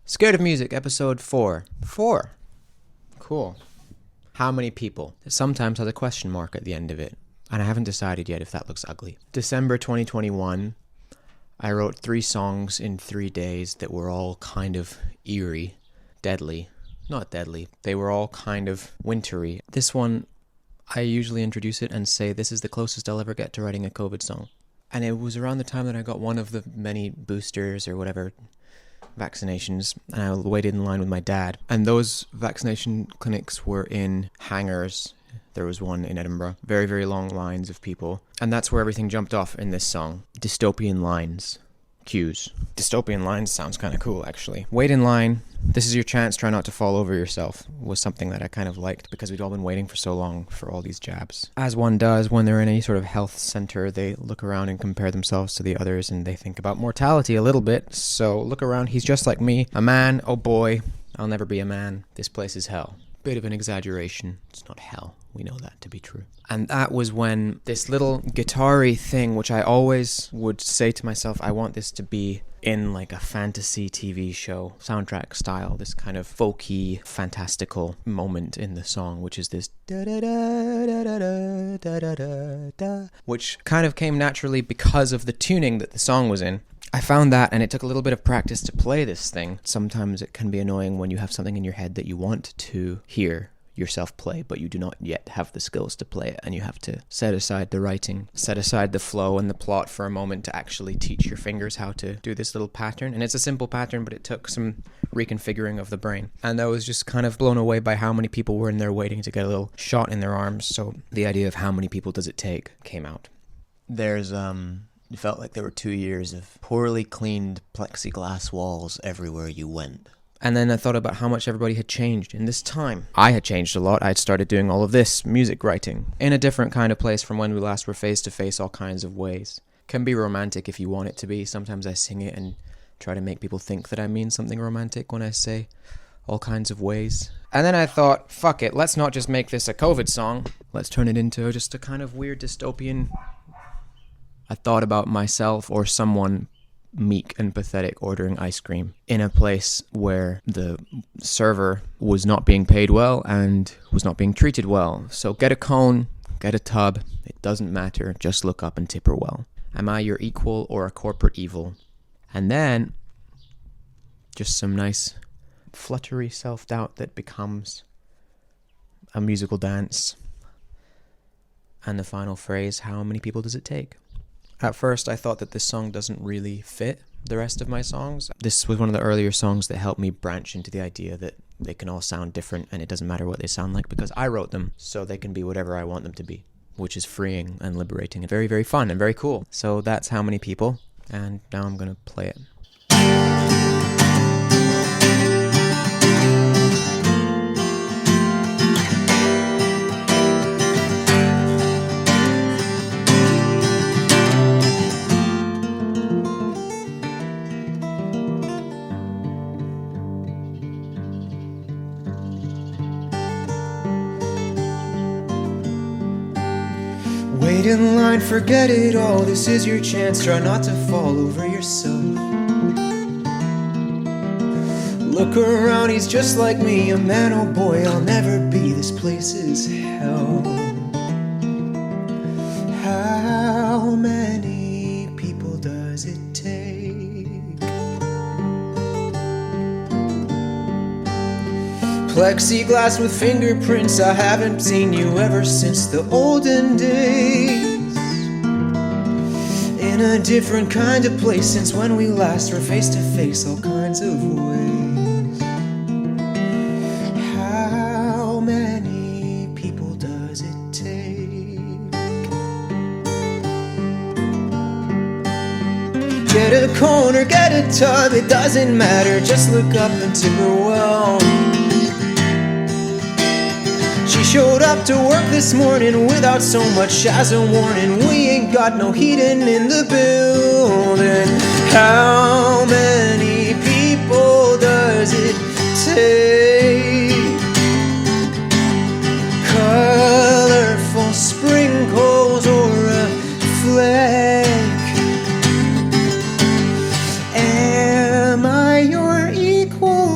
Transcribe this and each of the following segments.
Scared of Music, episode 4. 4. Cool. How many people? It sometimes has a question mark at the end of it, and I haven't decided yet if that looks ugly. December 2021, I wrote 3 songs in 3 days that were all kind of eerie, deadly. Not deadly. They were all kind of wintry. This one, I usually introduce it and say this is the closest I'll ever get to writing a COVID song. And it was around the time that I got one of the many boosters or whatever vaccinations, and I waited in line with my dad. And those vaccination clinics were in hangars. There was one in Edinburgh. Very, very long lines of people. And that's where everything jumped off in this song. Dystopian lines. Cues. Dystopian lines sounds kind of cool, actually. Wait in line. This is your chance. Try not to fall over yourself was something that I kind of liked because we'd all been waiting for so long for all these jabs. As one does when they're in any sort of health center, they look around and compare themselves to the others and they think about mortality a little bit. So look around. He's just like me. A man. Oh boy. I'll never be a man. This place is hell. Bit of an exaggeration. It's not hell. We know that to be true. And that was when this little guitar-y thing, which I always would say to myself, I want this to be in like a fantasy TV show, soundtrack style, this kind of folky, fantastical moment in the song, which is this da-da-da-da-da-da-da-da-da, which kind of came naturally because of the tuning that the song was in. I found that, and it took a little bit of practice to play this thing. Sometimes it can be annoying when you have something in your head that you want to hear yourself play, but you do not yet have the skills to play it, and you have to set aside the writing, set aside the flow and the plot for a moment to actually teach your fingers how to do this little pattern. And it's a simple pattern, but it took some reconfiguring of the brain. And I was just kind of blown away by how many people were in there waiting to get a little shot in their arms. So the idea of how many people does it take came out. It felt like there were 2 years of poorly cleaned plexiglass walls everywhere you went. And then I thought about how much everybody had changed in this time. I had changed a lot. I had started doing all of this, music writing, in a different kind of place from when we last were face to face, all kinds of ways. Can be romantic if you want it to be. Sometimes I sing it and try to make people think that I mean something romantic when I say all kinds of ways. And then I thought, fuck it, let's not just make this a COVID song. Let's turn it into just a kind of weird dystopian. I thought about myself or someone meek and pathetic ordering ice cream in a place where the server was not being paid well and was not being treated well. So get a cone, get a tub, it doesn't matter, just look up and tip her well. Am I your equal or a corporate evil? And then just some nice fluttery self-doubt that becomes a musical dance. And the final phrase, how many people does it take? At first, I thought that this song doesn't really fit the rest of my songs. This was one of the earlier songs that helped me branch into the idea that they can all sound different and it doesn't matter what they sound like because I wrote them so they can be whatever I want them to be, which is freeing and liberating and very, very fun and very cool. So that's How Many People, and now I'm going to play it. Wait in line, forget it all. This is your chance, try not to fall over yourself. Look around, he's just like me. A man, oh boy, I'll never be. This place is hell. How many people does it take? Plexiglass with fingerprints, I haven't seen you ever since the olden days. In a different kind of place since when we last were face to face, all kinds of ways. How many people does it take? Get a cone or get a tub, it doesn't matter, just look up and tip her well. She showed up to work this morning without so much as a warning. We ain't got no heating in the building. How many people does it take? Colorful sprinkles or a flake. Am I your equal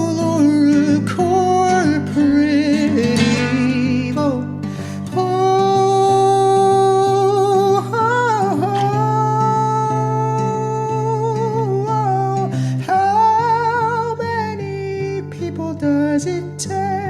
does it take